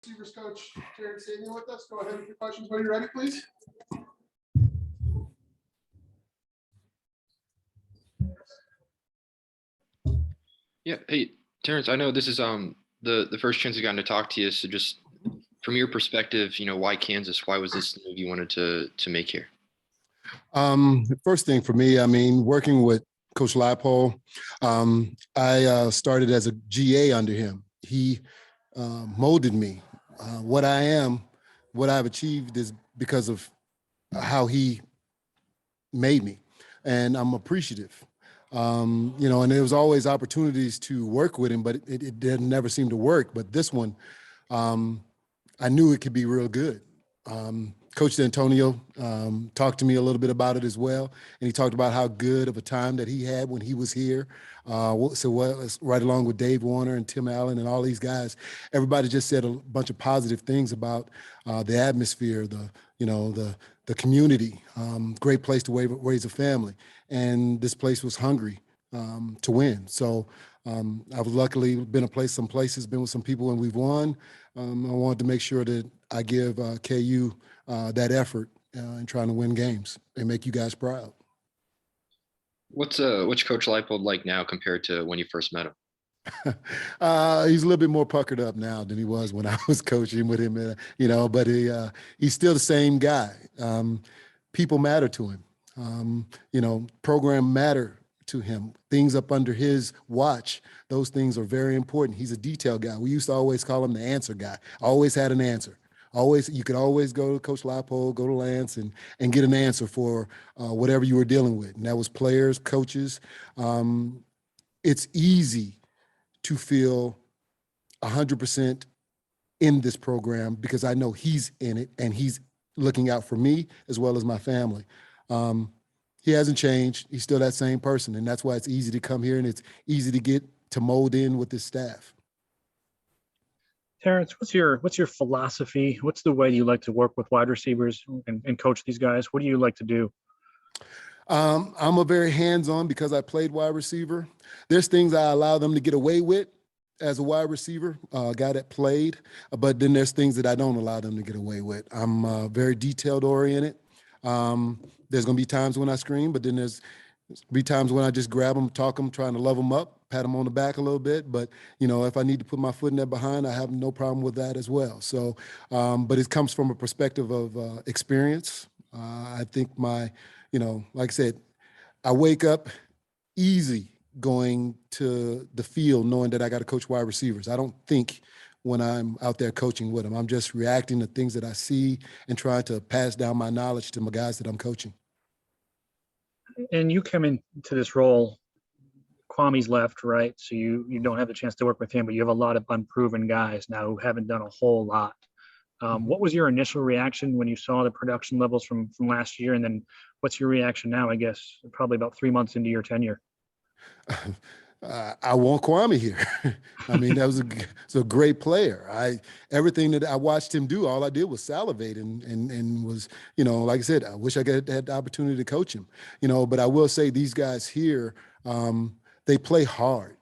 Receivers coach Terrence Samuel with us. Go ahead with your questions when you're ready, please. Yeah. Hey, Terrence, I know this is the first chance I've gotten to talk to you. So just from your perspective, why Kansas? Why was this the move you wanted to make here? First thing for me, working with Coach Leipold, I started as a GA under him. He molded me. What I am, what I've achieved is because of how he made me, and I'm appreciative. And there was always opportunities to work with him, but it didn't never seem to work. But this one, I knew it could be real good. Coach Antonio talked to me a little bit about it as well, and he talked about how good of a time that he had when he was here. Right along with Dave Warner and Tim Allen and all these guys, everybody just said a bunch of positive things about the atmosphere, the community, great place to raise a family, and this place was hungry to win. So I've luckily been some places, been with some people, and we've won. I wanted to make sure that I give KU that effort in trying to win games and make you guys proud. What's Coach Leipold like now compared to when you first met him? He's a little bit more puckered up now than he was when I was coaching with him, but he's still the same guy. People matter to him. Program matter to him. Things up under his watch, those things are very important. He's a detail guy. We used to always call him the answer guy. Always had an answer. You could always go to Coach Leipold, go to Lance, and get an answer for whatever you were dealing with. And that was players, coaches. It's easy to feel 100% in this program because I know he's in it and he's looking out for me as well as my family. He hasn't changed. He's still that same person, and that's why it's easy to come here and it's easy to get to mold in with his staff. Terrence, what's your philosophy? What's the way you like to work with wide receivers and coach these guys? What do you like to do? I'm a very hands-on because I played wide receiver. There's things I allow them to get away with as a wide receiver, a guy that played, but then there's things that I don't allow them to get away with. I'm very detailed oriented. There's going to be times when I scream, but then there's be times when I just grab them, talk them, trying to love them up, pat them on the back a little bit. But, if I need to put my foot in there behind, I have no problem with that as well. So, but it comes from a perspective of experience. I think like I said, I wake up easy going to the field knowing that I got to coach wide receivers. I don't think when I'm out there coaching with them. I'm just reacting to things that I see and trying to pass down my knowledge to my guys that I'm coaching. And you come into this role, Kwame's left, right? So you don't have the chance to work with him, but you have a lot of unproven guys now who haven't done a whole lot. What was your initial reaction when you saw the production levels from last year? And then what's your reaction now, I guess, probably about 3 months into your tenure? I want Kwame here. That was a great player. Everything that I watched him do, all I did was salivate and was, like I said, I wish I had the opportunity to coach him, but I will say these guys here, they play hard.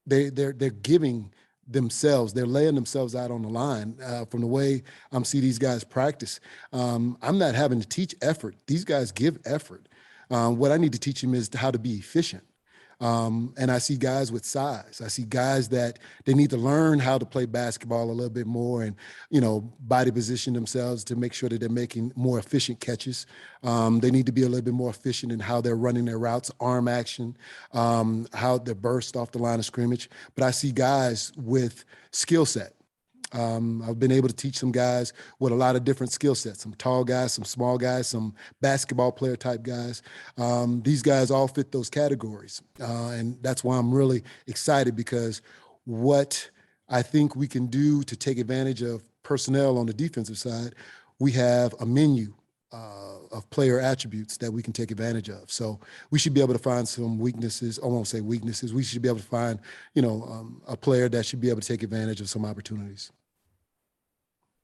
They're giving themselves, they're laying themselves out on the line from the way I'm see these guys practice. I'm not having to teach effort. These guys give effort. What I need to teach them is how to be efficient. And I see guys with size. I see guys that they need to learn how to play basketball a little bit more and, body position themselves to make sure that they're making more efficient catches. They need to be a little bit more efficient in how they're running their routes, arm action, how they burst off the line of scrimmage. But I see guys with skill set. I've been able to teach some guys with a lot of different skill sets, some tall guys, some small guys, some basketball player type guys. These guys all fit those categories. And that's why I'm really excited because what I think we can do to take advantage of personnel on the defensive side, we have a menu of player attributes that we can take advantage of. So we should be able to find some weaknesses. I won't say weaknesses. We should be able to find, a player that should be able to take advantage of some opportunities.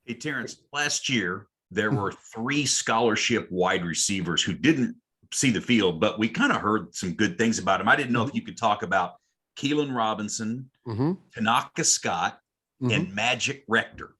Hey, Terrence, last year, there were 3 scholarship wide receivers who didn't see the field, but we kind of heard some good things about them. I didn't know if you could talk about Keelan Robinson, Tanaka Scott, and Magic Rector.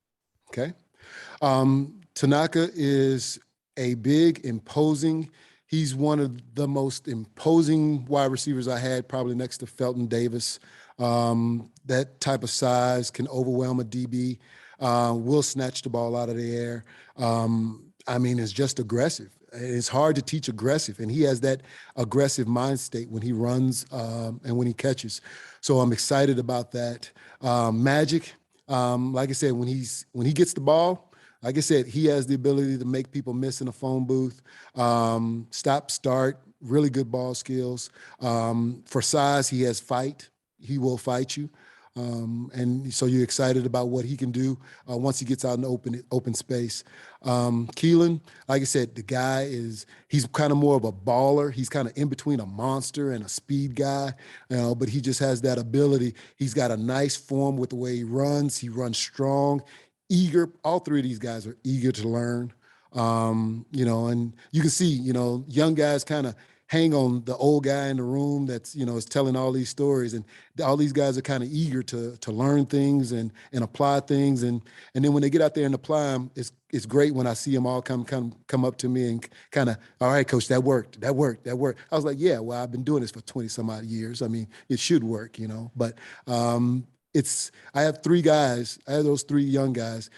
Tanaka is a big, imposing. He's one of the most imposing wide receivers I had, probably next to Felton Davis. That type of size can overwhelm a DB. Will snatch the ball out of the air. I mean, it's just aggressive. It's hard to teach aggressive, and he has that aggressive mind state when he runs and when he catches. So I'm excited about that. Magic, like I said, when he gets the ball, like I said, he has the ability to make people miss in a phone booth, stop, start, really good ball skills. For size, he has fight. He will fight you. And so you're excited about what he can do once he gets out in open space. Keelan, like I said, the guy he's kind of more of a baller. He's kind of in between a monster and a speed guy, but he just has that ability. He's got a nice form with the way he runs. He runs strong, eager. All three of these guys are eager to learn. And you can see, young guys kind of hang on the old guy in the room that's, is telling all these stories, and all these guys are kind of eager to learn things and apply things. And then when they get out there and apply them, it's great when I see them all come up to me and kind of, all right, coach, that worked. I was like, yeah, well, I've been doing this for 20 some odd years. I mean, it should work, but I have three guys. I have those three young guys.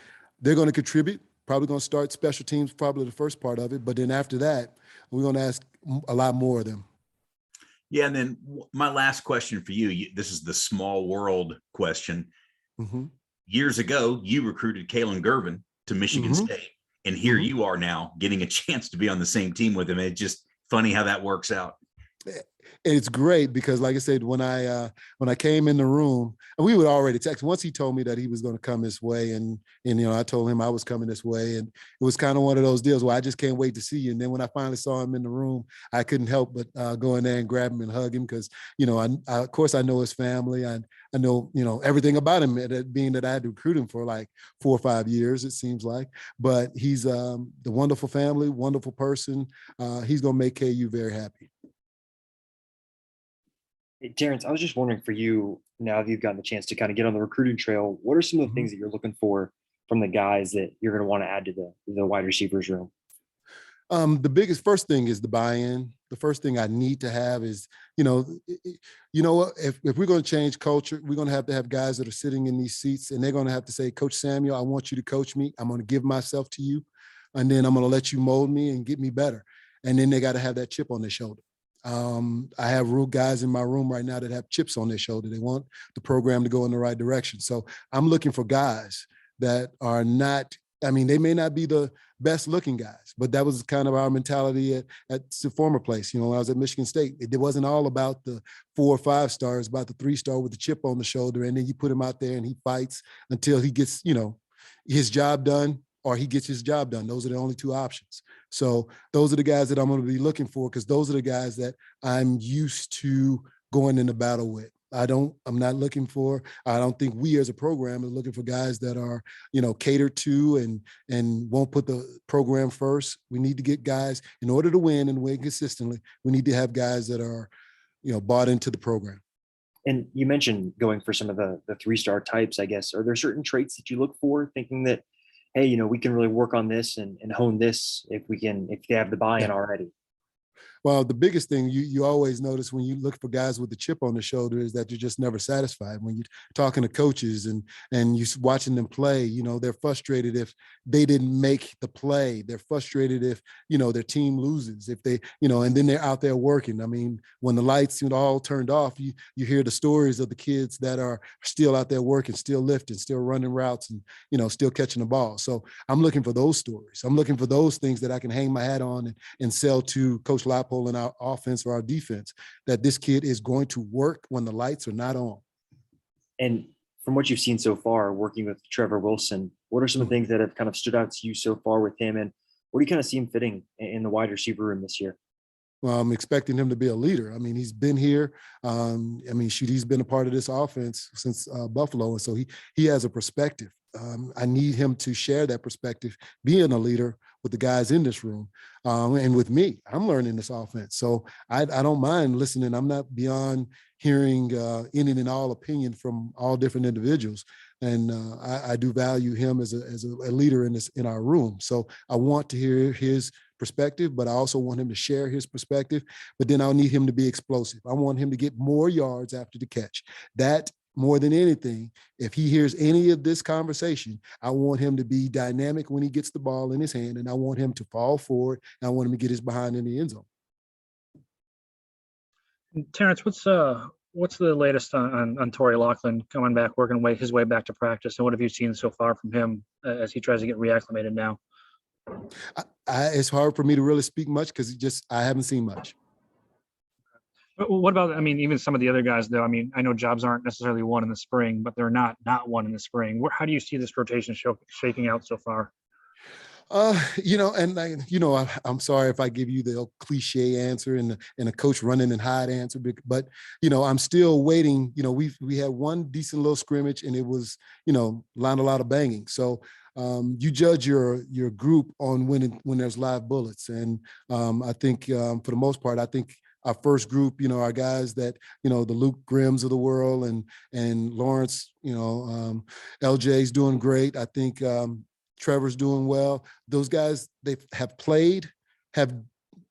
They're going to contribute, probably going to start special teams, probably the first part of it. But then after that, we're going to ask a lot more of them. Yeah. And then my last question for you, this is the small world question. Mm-hmm. Years ago, you recruited Kalen Gervin to Michigan Mm-hmm. State. And here Mm-hmm. you are now getting a chance to be on the same team with him. It's just funny how that works out. It's great because, like I said, when I came in the room, and we would already text. Once he told me that he was going to come this way, and I told him I was coming this way, and it was kind of one of those deals where I just can't wait to see you. And then when I finally saw him in the room, I couldn't help but go in there and grab him and hug him because I of course I know his family. I know everything about him, being that I had to recruit him for like 4 or 5 years, it seems like. But he's the wonderful family, wonderful person. He's going to make KU very happy. Hey, Terrence, I was just wondering for you, now that you've gotten the chance to kind of get on the recruiting trail, what are some of the things that you're looking for from the guys that you're going to want to add to the wide receivers room? The first thing is the buy-in. The first thing I need to have is, if we're going to change culture, we're going to have guys that are sitting in these seats, and they're going to have to say, Coach Samuel, I want you to coach me. I'm going to give myself to you, and then I'm going to let you mold me and get me better. And then they got to have that chip on their shoulder. I have real guys in my room right now that have chips on their shoulder. They want the program to go in the right direction. So I'm looking for guys that are not, they may not be the best looking guys, but that was kind of our mentality at the former place. When I was at Michigan State, it wasn't all about the 4 or 5 stars, about the 3-star with the chip on the shoulder. And then you put him out there and he fights until he gets, his job done, or he gets his job done. Those are the only 2 options. So those are the guys that I'm going to be looking for, because those are the guys that I'm used to going into battle with. I don't think we as a program are looking for guys that are, catered to and won't put the program first. We need to get guys, in order to win and win consistently, we need to have guys that are, bought into the program. And you mentioned going for some of the 3-star types, I guess. Are there certain traits that you look for, thinking that, hey, we can really work on this and hone this if they have the buy-in already? Well, the biggest thing you always notice when you look for guys with the chip on the shoulder is that you're just never satisfied. When you're talking to coaches and you're watching them play, they're frustrated if they didn't make the play. They're frustrated if, their team loses, if they, and then they're out there working. When the lights all turned off, you hear the stories of the kids that are still out there working, still lifting, still running routes, and, still catching the ball. So I'm looking for those stories. I'm looking for those things that I can hang my hat on and sell to Coach Leipold in our offense or our defense, that this kid is going to work when the lights are not on. And from what you've seen so far, working with Trevor Wilson, what are some of the things that have kind of stood out to you so far with him? And where do you kind of see him fitting in the wide receiver room this year? Well, I'm expecting him to be a leader. He's been here. He's been a part of this offense since Buffalo. And so he has a perspective. I need him to share that perspective, being a leader with the guys in this room and with me. I'm learning this offense. So I don't mind listening. I'm not beyond hearing any and all opinion from all different individuals. I do value him as a leader in our room. So I want to hear his perspective, but I also want him to share his perspective. But then I'll need him to be explosive. I want him to get more yards after the catch. That, more than anything, if he hears any of this conversation, I want him to be dynamic when he gets the ball in his hand, and I want him to fall forward, and I want him to get his behind in the end zone. Terrence, what's the latest on Torrey Laughlin coming back, working his way back to practice, and what have you seen so far from him as he tries to get reacclimated now? It's hard for me to really speak much because I haven't seen much. What about, I mean, even some of the other guys, though? I mean, I know jobs aren't necessarily won in the spring, but they're not won in the spring. How do you see this rotation shaking out so far? I'm sorry if I give you the cliche answer and a coach running and hide answer, but I'm still waiting. We had one decent little scrimmage, and it was line a lot of banging. So you judge your group on when there's live bullets, and I think for the most part, I think our first group, our guys that the Luke Grimms of the world and Lawrence, LJ's doing great. I think Trevor's doing well. Those guys, they have played, have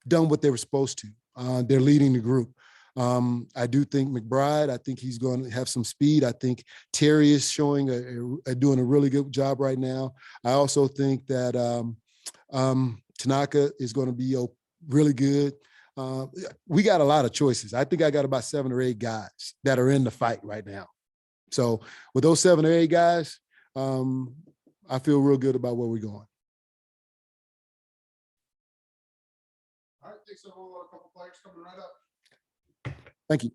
done what they were supposed to. They're leading the group. I do think McBride, I think he's going to have some speed. I think Terry is showing doing a really good job right now. I also think that Tanaka is going to be really good. We got a lot of choices. I think I got about 7 or 8 guys that are in the fight right now. So with those 7 or 8 guys, I feel real good about where we're going. All right, thanks. A couple players coming right up. Thank you.